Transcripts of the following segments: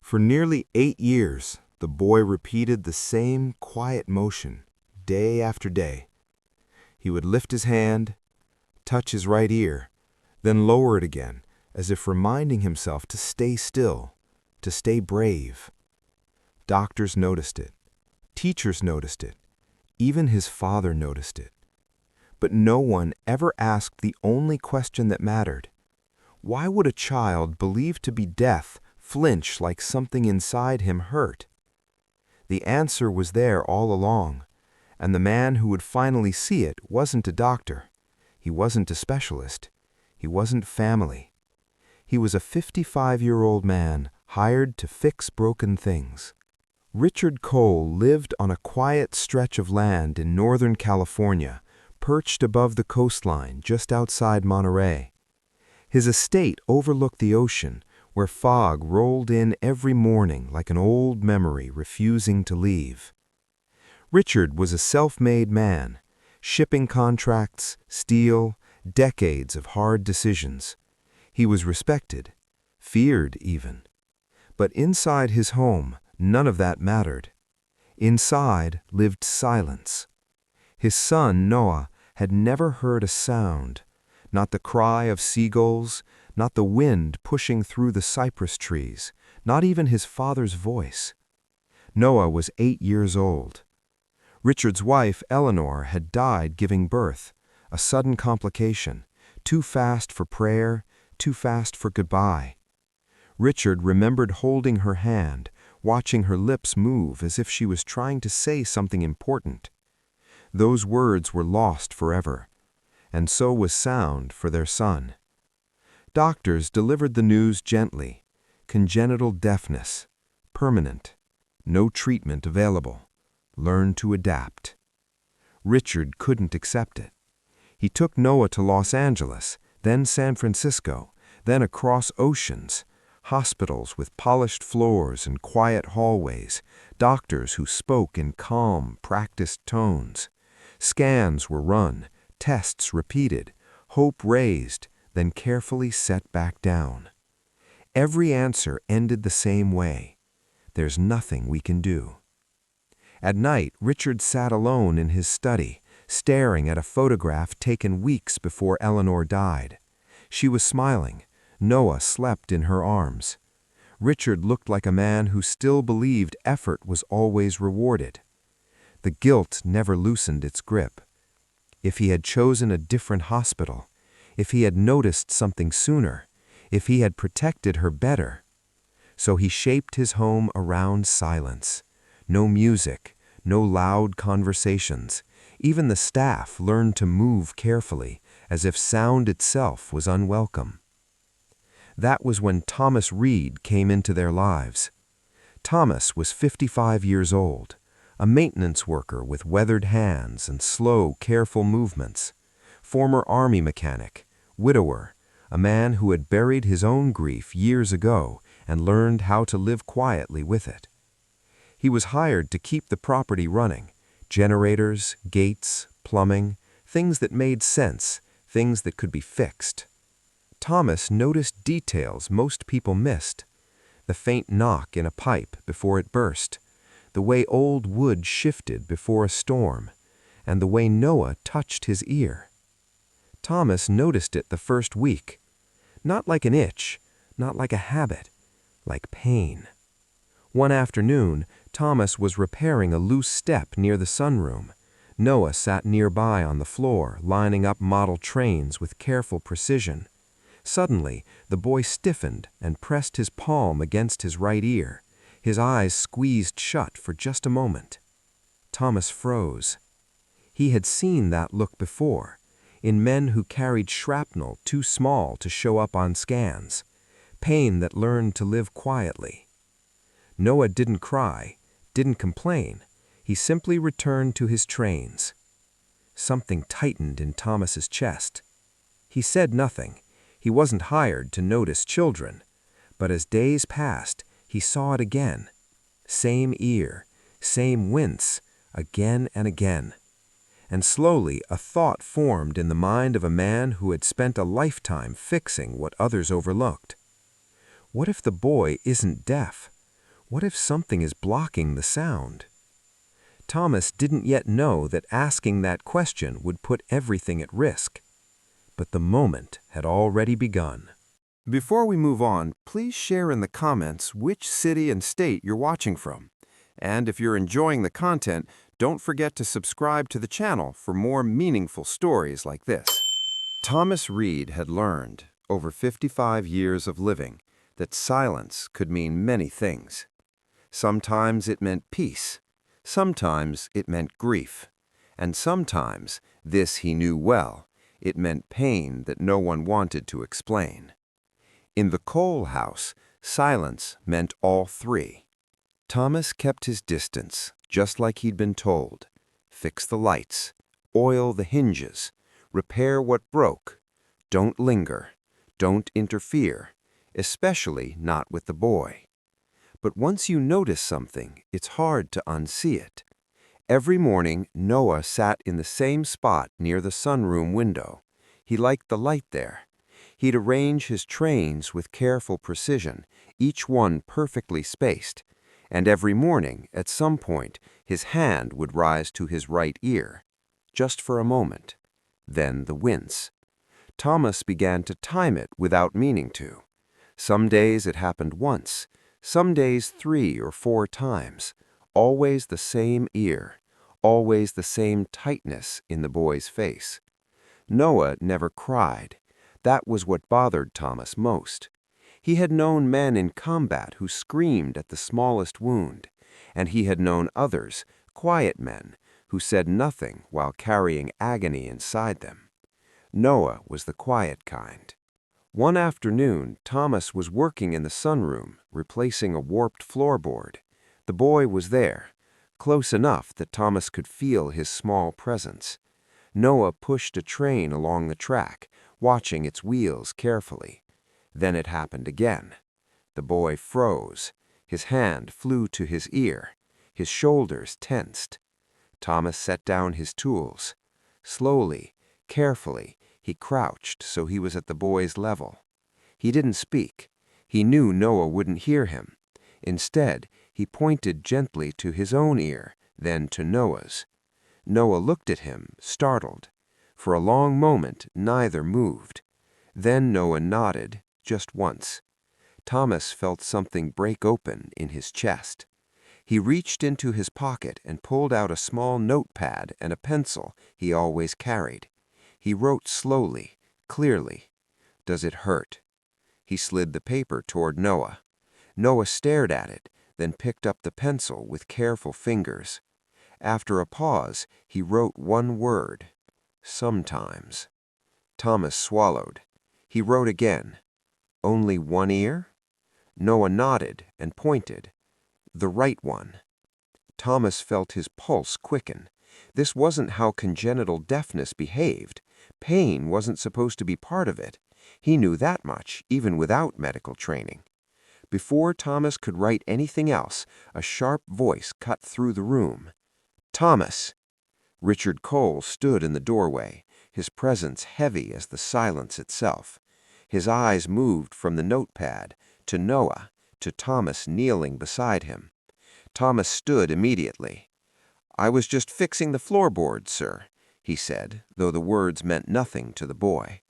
For nearly 8 years, the boy repeated the same quiet motion, day after day. He would lift his hand, touch his right ear, then lower it again, as if reminding himself to stay still, to stay brave. Doctors noticed it. Teachers noticed it. Even his father noticed it. But no one ever asked the only question that mattered. Why would a child believed to be deaf flinch like something inside him hurt? The answer was there all along, and the man who would finally see it wasn't a doctor. He wasn't a specialist. He wasn't family. He was a 55-year-old man hired to fix broken things. Richard Cole lived on a quiet stretch of land in Northern California, perched above the coastline just outside Monterey. His estate overlooked the ocean, where fog rolled in every morning like an old memory refusing to leave. Richard was a self-made man, shipping contracts, steel, decades of hard decisions. He was respected, feared even. But inside his home, none of that mattered. Inside lived silence. His son, Noah, had never heard a sound, not the cry of seagulls, not the wind pushing through the cypress trees, not even his father's voice. Noah was 8 years old. Richard's wife, Eleanor, had died giving birth, a sudden complication, too fast for prayer, too fast for goodbye. Richard remembered holding her hand, watching her lips move as if she was trying to say something important. Those words were lost forever, and so was sound for their son. Doctors delivered the news gently: congenital deafness, permanent, no treatment available. Learn to adapt. Richard couldn't accept it. He took Noah to Los Angeles, then San Francisco, then across oceans, hospitals with polished floors and quiet hallways, doctors who spoke in calm, practiced tones. Scans were run, tests repeated, hope raised, then carefully set back down. Every answer ended the same way: there's nothing we can do. At night, Richard sat alone in his study, staring at a photograph taken weeks before Eleanor died. She was smiling. Noah slept in her arms. Richard looked like a man who still believed effort was always rewarded. The guilt never loosened its grip. If he had chosen a different hospital, if he had noticed something sooner, if he had protected her better. So he shaped his home around silence. No music, no loud conversations. Even the staff learned to move carefully, as if sound itself was unwelcome. That was when Thomas Reed came into their lives. Thomas was 55 years old, a maintenance worker with weathered hands and slow, careful movements. Former army mechanic, widower, a man who had buried his own grief years ago and learned how to live quietly with it. He was hired to keep the property running: generators, gates, plumbing, things that made sense, things that could be fixed. Thomas noticed details most people missed: the faint knock in a pipe before it burst, the way old wood shifted before a storm, and the way Noah touched his ear. Thomas noticed it the first week, not like an itch, not like a habit, like pain. One afternoon, Thomas was repairing a loose step near the sunroom. Noah sat nearby on the floor, lining up model trains with careful precision. Suddenly, the boy stiffened and pressed his palm against his right ear. His eyes squeezed shut for just a moment. Thomas froze. He had seen that look before, in men who carried shrapnel too small to show up on scans, pain that learned to live quietly. Noah didn't cry, didn't complain. He simply returned to his trains. Something tightened in Thomas's chest. He said nothing. He wasn't hired to notice children. But as days passed, he saw it again. Same ear, same wince, again and again. And slowly a thought formed in the mind of a man who had spent a lifetime fixing what others overlooked. What if the boy isn't deaf? What if something is blocking the sound? Thomas didn't yet know that asking that question would put everything at risk. But the moment had already begun. Before we move on, please share in the comments which city and state you're watching from. And if you're enjoying the content, don't forget to subscribe to the channel for more meaningful stories like this. Thomas Reed had learned, over 55 years of living, that silence could mean many things. Sometimes it meant peace, sometimes it meant grief, and sometimes, this he knew well, it meant pain that no one wanted to explain. In the Cole house, silence meant all three. Thomas kept his distance, just like he'd been told. Fix the lights, oil the hinges, repair what broke. Don't linger, don't interfere, especially not with the boy. But once you notice something, it's hard to unsee it. Every morning, Noah sat in the same spot near the sunroom window. He liked the light there. He'd arrange his trains with careful precision, each one perfectly spaced. And every morning, at some point, his hand would rise to his right ear, just for a moment. Then the wince. Thomas began to time it without meaning to. Some days it happened once, some days 3 or 4 times. Always the same ear, always the same tightness in the boy's face. Noah never cried. That was what bothered Thomas most. He had known men in combat who screamed at the smallest wound, and he had known others, quiet men, who said nothing while carrying agony inside them. Noah was the quiet kind. One afternoon, Thomas was working in the sunroom, replacing a warped floorboard. The boy was there, close enough that Thomas could feel his small presence. Noah pushed a train along the track, watching its wheels carefully. Then it happened again. The boy froze. His hand flew to his ear. His shoulders tensed. Thomas set down his tools. Slowly, carefully, he crouched so he was at the boy's level. He didn't speak. He knew Noah wouldn't hear him. Instead, he pointed gently to his own ear, then to Noah's. Noah looked at him, startled. For a long moment, neither moved. Then Noah nodded, just once. Thomas felt something break open in his chest. He reached into his pocket and pulled out a small notepad and a pencil he always carried. He wrote slowly, clearly. "Does it hurt?" He slid the paper toward Noah. Noah stared at it, then picked up the pencil with careful fingers. After a pause, he wrote one word: "Sometimes." Thomas swallowed. He wrote again. "Only one ear?" Noah nodded and pointed. "The right one." Thomas felt his pulse quicken. This wasn't how congenital deafness behaved. Pain wasn't supposed to be part of it. He knew that much, even without medical training. Before Thomas could write anything else, a sharp voice cut through the room. "Thomas!" Richard Cole stood in the doorway, his presence heavy as the silence itself. His eyes moved from the notepad to Noah, to Thomas kneeling beside him. Thomas stood immediately. "I was just fixing the floorboards, sir," he said, though the words meant nothing to the boy.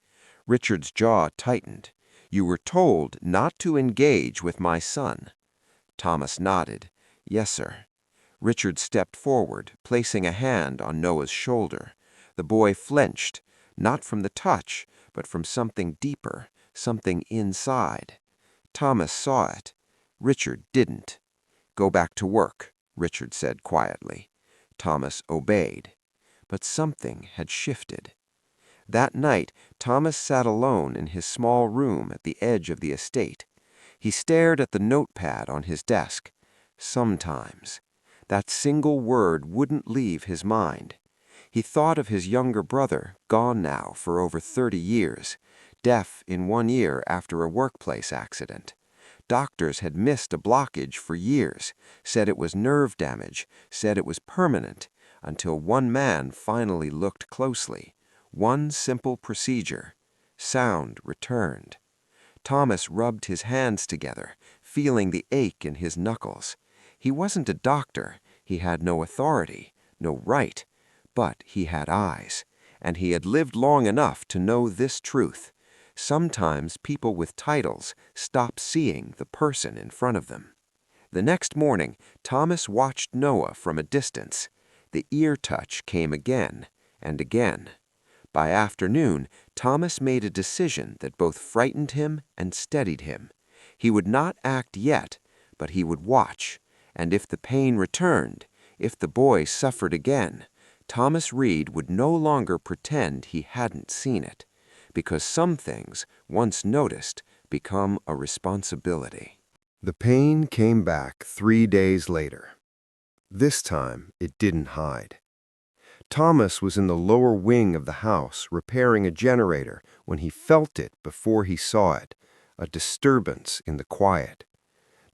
Richard's jaw tightened. "You were told not to engage with my son." Thomas nodded. "Yes, sir." Richard stepped forward, placing a hand on Noah's shoulder. The boy flinched, not from the touch, but from something deeper, something inside. Thomas saw it. Richard didn't. "Go back to work," Richard said quietly. Thomas obeyed. But something had shifted. That night, Thomas sat alone in his small room at the edge of the estate. He stared at the notepad on his desk. Sometimes. That single word wouldn't leave his mind. He thought of his younger brother, gone now for over 30 years, deaf in one ear after a workplace accident. Doctors had missed a blockage for years, said it was nerve damage, said it was permanent, until one man finally looked closely. One simple procedure. Sound returned. Thomas rubbed his hands together, feeling the ache in his knuckles. He wasn't a doctor, he had no authority, no right, but he had eyes, and he had lived long enough to know this truth. Sometimes people with titles stop seeing the person in front of them. The next morning, Thomas watched Noah from a distance. The ear touch came again and again. By afternoon, Thomas made a decision that both frightened him and steadied him. He would not act yet, but he would watch, and if the pain returned, if the boy suffered again, Thomas Reed would no longer pretend he hadn't seen it, because some things, once noticed, become a responsibility. The pain came back 3 days later. This time, it didn't hide. Thomas was in the lower wing of the house repairing a generator when he felt it before he saw it, a disturbance in the quiet.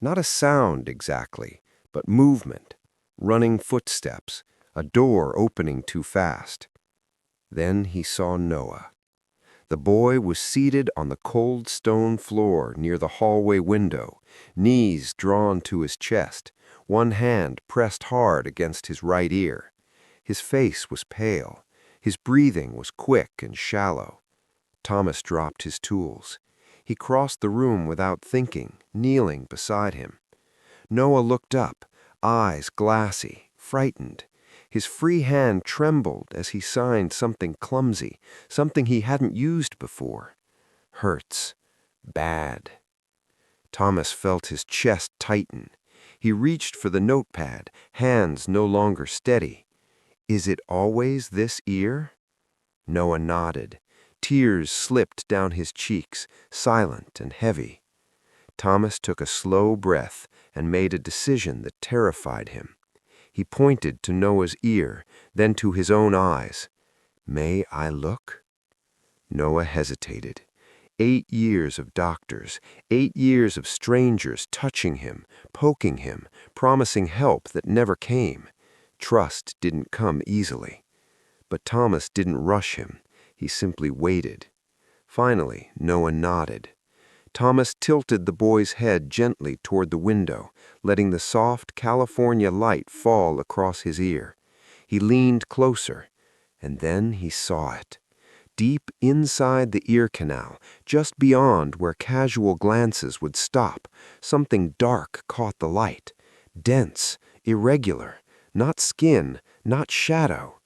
Not a sound exactly, but movement, running footsteps, a door opening too fast. Then he saw Noah. The boy was seated on the cold stone floor near the hallway window, knees drawn to his chest, one hand pressed hard against his right ear. His face was pale. His breathing was quick and shallow. Thomas dropped his tools. He crossed the room without thinking, kneeling beside him. Noah looked up, eyes glassy, frightened. His free hand trembled as he signed something clumsy, something he hadn't used before. Hurts. Bad. Thomas felt his chest tighten. He reached for the notepad, hands no longer steady. Is it always this ear? Noah nodded. Tears slipped down his cheeks, silent and heavy. Thomas took a slow breath and made a decision that terrified him. He pointed to Noah's ear, then to his own eyes. May I look? Noah hesitated. 8 years of doctors, 8 years of strangers touching him, poking him, promising help that never came. Trust didn't come easily. But Thomas didn't rush him. He simply waited. Finally, Noah nodded. Thomas tilted the boy's head gently toward the window, letting the soft California light fall across his ear. He leaned closer, and then he saw it. Deep inside the ear canal, just beyond where casual glances would stop, something dark caught the light. Dense, irregular, not skin, not shadow.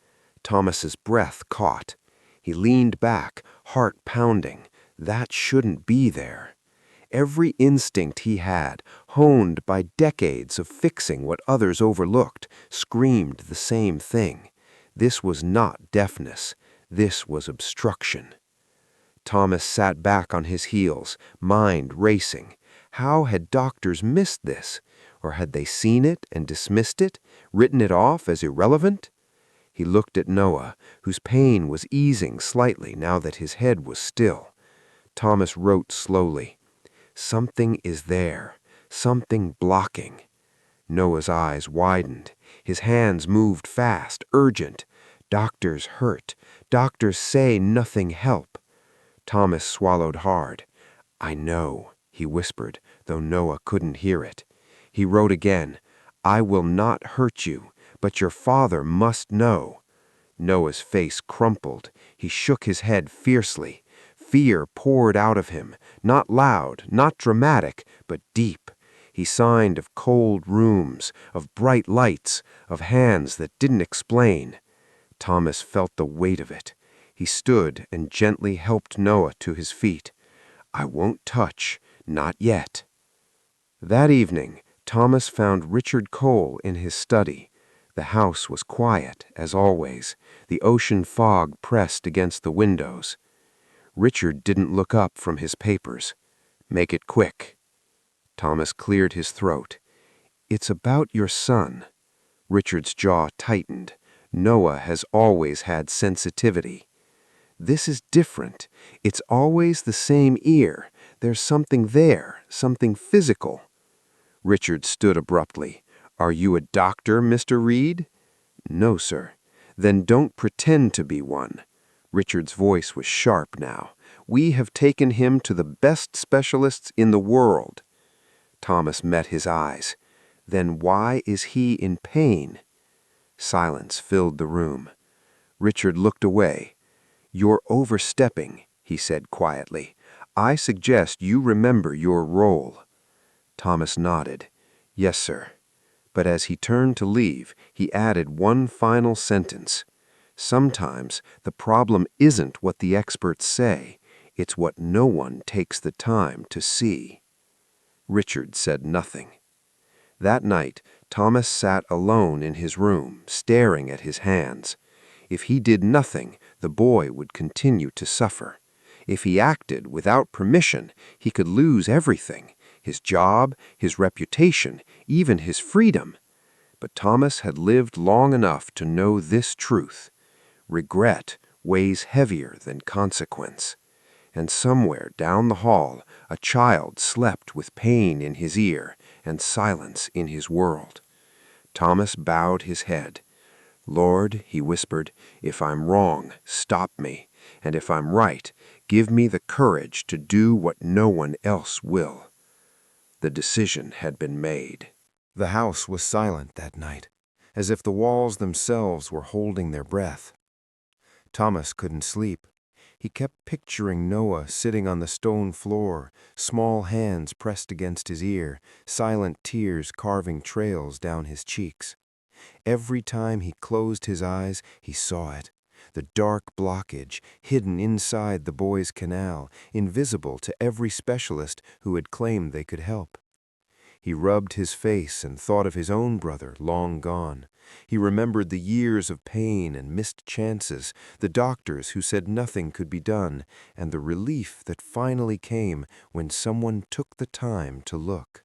Thomas's breath caught. He leaned back, heart pounding. That shouldn't be there. Every instinct he had, honed by decades of fixing what others overlooked, screamed the same thing. This was not deafness. This was obstruction. Thomas sat back on his heels, mind racing. How had doctors missed this? Or had they seen it and dismissed it, written it off as irrelevant? He looked at Noah, whose pain was easing slightly now that his head was still. Thomas wrote slowly, "Something is there, something blocking." Noah's eyes widened. His hands moved fast, urgent. Doctors hurt. Doctors say nothing help. Thomas swallowed hard. "I know," he whispered, though Noah couldn't hear it. He wrote again, "I will not hurt you, but your father must know." Noah's face crumpled. He shook his head fiercely. Fear poured out of him, not loud, not dramatic, but deep. He signed of cold rooms, of bright lights, of hands that didn't explain. Thomas felt the weight of it. He stood and gently helped Noah to his feet. "I won't touch, not yet." That evening, Thomas found Richard Cole in his study. The house was quiet, as always. The ocean fog pressed against the windows. Richard didn't look up from his papers. "Make it quick." Thomas cleared his throat. "It's about your son." Richard's jaw tightened. Noah has always had sensitivity. "This is different. It's always the same ear. There's something there, something physical." Richard stood abruptly. "Are you a doctor, Mr. Reed?" "No, sir." "Then don't pretend to be one." Richard's voice was sharp now. "We have taken him to the best specialists in the world." Thomas met his eyes. Then why is he in pain? Silence filled the room. Richard looked away. "You're overstepping," he said quietly. "I suggest you remember your role." Thomas nodded. "Yes, sir." But as he turned to leave, he added one final sentence. "Sometimes the problem isn't what the experts say. It's what no one takes the time to see." Richard said nothing. That night, Thomas sat alone in his room, staring at his hands. If he did nothing, the boy would continue to suffer. If he acted without permission, he could lose everything: his job, his reputation, even his freedom. But Thomas had lived long enough to know this truth: regret weighs heavier than consequence. And somewhere down the hall, a child slept with pain in his ear and silence in his world. Thomas bowed his head. "Lord," he whispered, "if I'm wrong, stop me, and if I'm right, give me the courage to do what no one else will." The decision had been made. The house was silent that night, as if the walls themselves were holding their breath. Thomas couldn't sleep. He kept picturing Noah sitting on the stone floor, small hands pressed against his ear, silent tears carving trails down his cheeks. Every time he closed his eyes, he saw it: the dark blockage hidden inside the boy's canal, invisible to every specialist who had claimed they could help. He rubbed his face and thought of his own brother, long gone. He remembered the years of pain and missed chances, the doctors who said nothing could be done, and the relief that finally came when someone took the time to look.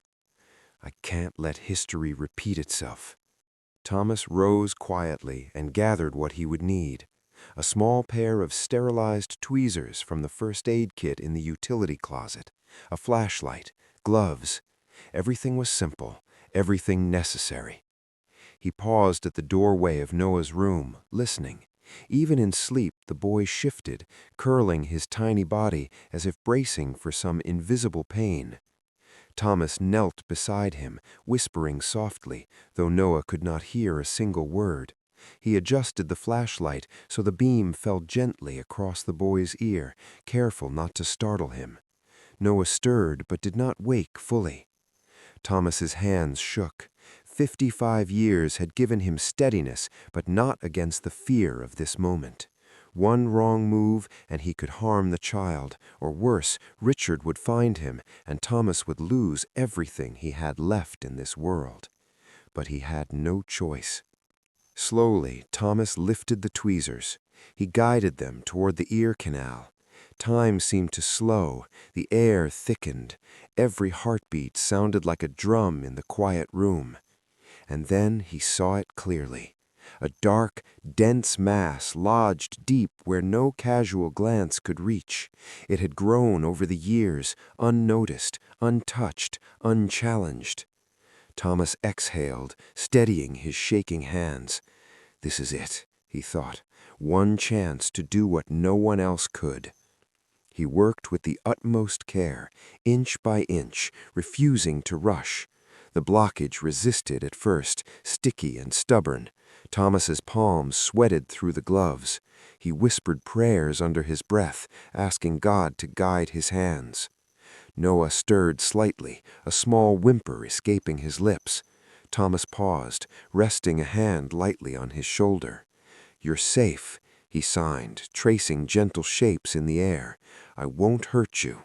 "I can't let history repeat itself." Thomas rose quietly and gathered what he would need: a small pair of sterilized tweezers from the first aid kit in the utility closet, a flashlight, gloves. Everything was simple, everything necessary. He paused at the doorway of Noah's room, listening. Even in sleep, the boy shifted, curling his tiny body as if bracing for some invisible pain. Thomas knelt beside him, whispering softly, though Noah could not hear a single word. He adjusted the flashlight so the beam fell gently across the boy's ear, careful not to startle him. Noah stirred but did not wake fully. Thomas's hands shook. 55 years had given him steadiness, but not against the fear of this moment. One wrong move and he could harm the child, or worse, Richard would find him, and Thomas would lose everything he had left in this world. But he had no choice. Slowly, Thomas lifted the tweezers. He guided them toward the ear canal. Time seemed to slow, the air thickened, every heartbeat sounded like a drum in the quiet room. And then he saw it clearly: a dark, dense mass lodged deep where no casual glance could reach. It had grown over the years, unnoticed, untouched, unchallenged. Thomas exhaled, steadying his shaking hands. "This is it," he thought, "one chance to do what no one else could." He worked with the utmost care, inch by inch, refusing to rush. The blockage resisted at first, sticky and stubborn. Thomas's palms sweated through the gloves. He whispered prayers under his breath, asking God to guide his hands. Noah stirred slightly, a small whimper escaping his lips. Thomas paused, resting a hand lightly on his shoulder. "You're safe," he signed, tracing gentle shapes in the air. "I won't hurt you."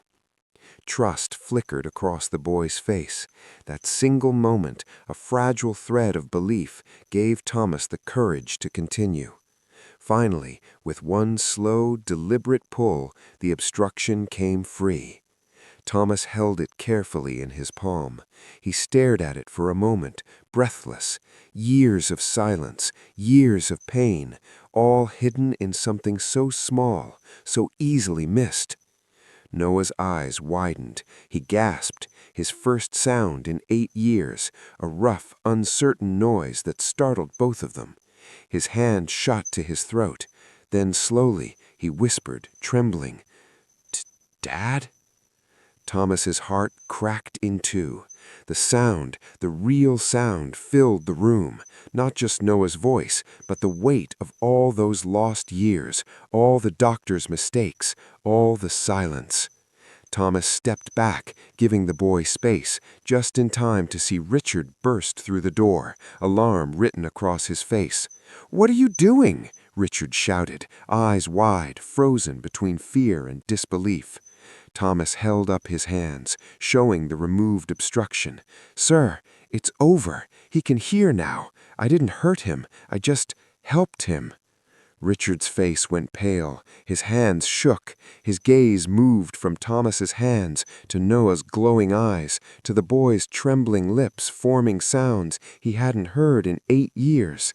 Trust flickered across the boy's face. That single moment, a fragile thread of belief, gave Thomas the courage to continue. Finally, with one slow, deliberate pull, the obstruction came free. Thomas held it carefully in his palm. He stared at it for a moment, breathless. Years of silence, years of pain, all hidden in something so small, so easily missed. Noah's eyes widened. He gasped, his first sound in 8 years, a rough, uncertain noise that startled both of them. His hand shot to his throat. Then slowly he whispered, trembling, "Dad?" Thomas's heart cracked in two. The sound, the real sound, filled the room. Not just Noah's voice, but the weight of all those lost years, all the doctor's mistakes, all the silence. Thomas stepped back, giving the boy space, just in time to see Richard burst through the door, alarm written across his face. "What are you doing?" Richard shouted, eyes wide, frozen between fear and disbelief. Thomas held up his hands, showing the removed obstruction. "Sir, it's over. He can hear now. I didn't hurt him. I just helped him." Richard's face went pale, his hands shook, his gaze moved from Thomas's hands to Noah's glowing eyes, to the boy's trembling lips forming sounds he hadn't heard in 8 years.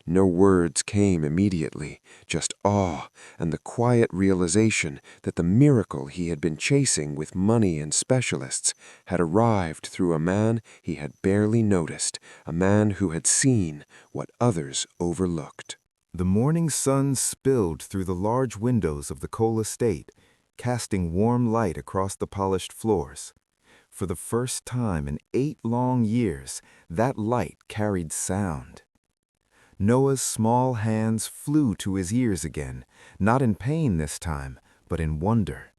No words came immediately, just awe and the quiet realization that the miracle he had been chasing with money and specialists had arrived through a man he had barely noticed, a man who had seen what others overlooked. The morning sun spilled through the large windows of the Cole estate, casting warm light across the polished floors. For the first time in 8 long years, that light carried sound. Noah's small hands flew to his ears again, not in pain this time, but in wonder.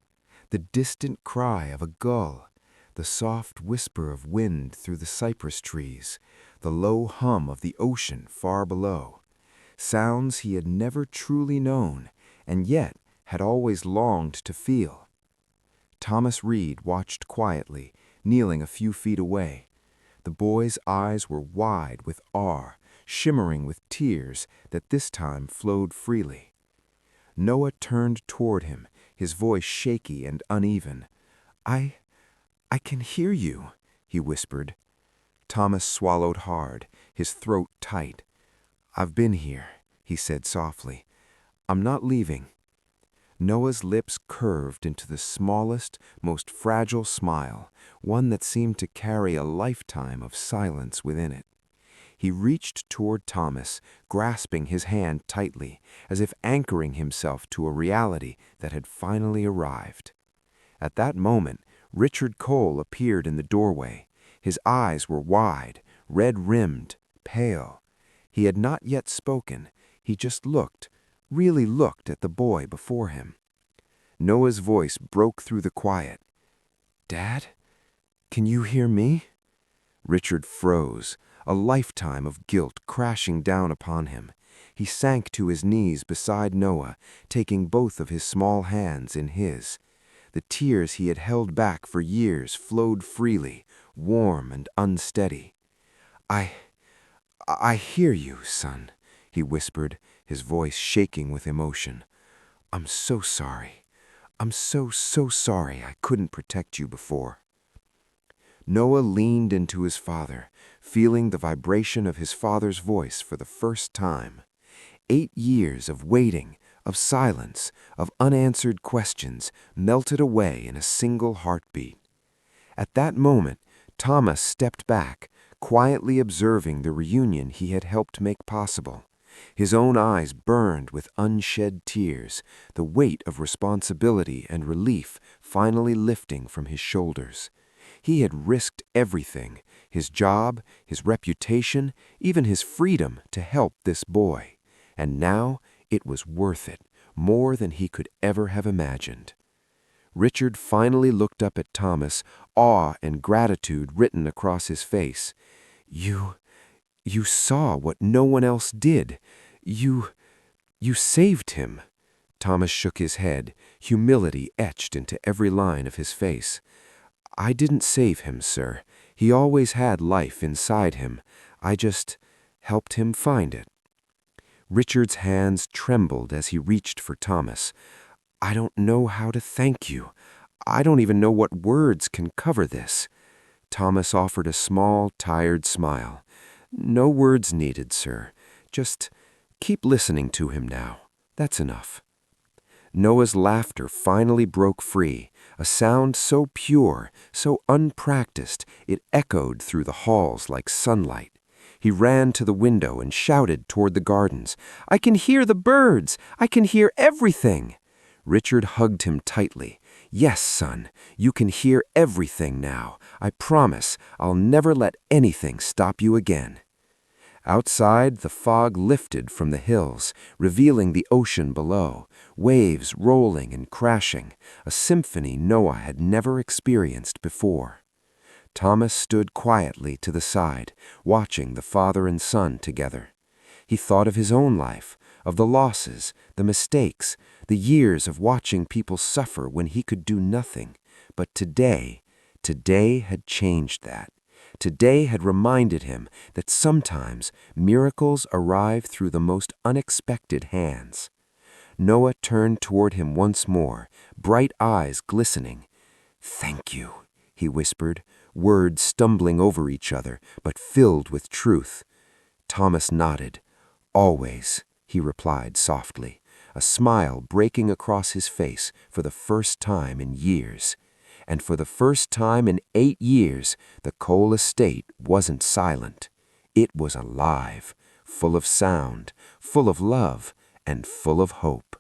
The distant cry of a gull, the soft whisper of wind through the cypress trees, the low hum of the ocean far below. Sounds he had never truly known, and yet had always longed to feel. Thomas Reed watched quietly, kneeling a few feet away. The boy's eyes were wide with awe, shimmering with tears that this time flowed freely. Noah turned toward him, his voice shaky and uneven. I can hear you," he whispered. Thomas swallowed hard, his throat tight. "I've been here," he said softly. "I'm not leaving." Noah's lips curved into the smallest, most fragile smile, one that seemed to carry a lifetime of silence within it. He reached toward Thomas, grasping his hand tightly, as if anchoring himself to a reality that had finally arrived. At that moment, Richard Cole appeared in the doorway. His eyes were wide, red-rimmed, pale. He had not yet spoken. He just looked, really looked at the boy before him. Noah's voice broke through the quiet. "Dad, can you hear me?" Richard froze, a lifetime of guilt crashing down upon him. He sank to his knees beside Noah, taking both of his small hands in his. The tears he had held back for years flowed freely, warm and unsteady. I hear you, son," he whispered, his voice shaking with emotion. "I'm so sorry. I'm so sorry I couldn't protect you before." Noah leaned into his father, feeling the vibration of his father's voice for the first time. 8 years of waiting, of silence, of unanswered questions melted away in a single heartbeat. At that moment, Thomas stepped back, quietly observing the reunion he had helped make possible. His own eyes burned with unshed tears, the weight of responsibility and relief finally lifting from his shoulders. He had risked everything, his job, his reputation, even his freedom to help this boy. And now it was worth it, more than he could ever have imagined. Richard finally looked up at Thomas, awe and gratitude written across his face. You saw what no one else did. You saved him." Thomas shook his head, humility etched into every line of his face. "I didn't save him, sir. He always had life inside him. I just helped him find it." Richard's hands trembled as he reached for Thomas. "I don't know how to thank you. I don't even know what words can cover this." Thomas offered a small, tired smile. "No words needed, sir. Just keep listening to him now. That's enough." Noah's laughter finally broke free, a sound so pure, so unpracticed, it echoed through the halls like sunlight. He ran to the window and shouted toward the gardens, "I can hear the birds! I can hear everything!" Richard hugged him tightly. Yes, son, you can hear everything now. I promise I'll never let anything stop you again." Outside, the fog lifted from the hills, revealing the ocean below, waves rolling and crashing, a symphony Noah had never experienced before. Thomas stood quietly to the side, watching the father and son together. He thought of his own life, of the losses, the mistakes, the years of watching people suffer when he could do nothing. But today had changed that. Today had reminded him that sometimes miracles arrive through the most unexpected hands. Noah turned toward him once more, bright eyes glistening. "Thank you," he whispered, words stumbling over each other, but filled with truth. Thomas nodded. "Always," he replied softly, a smile breaking across his face for the first time in years. And for the first time in 8 years, the Cole estate wasn't silent. It was alive, full of sound, full of love, and full of hope.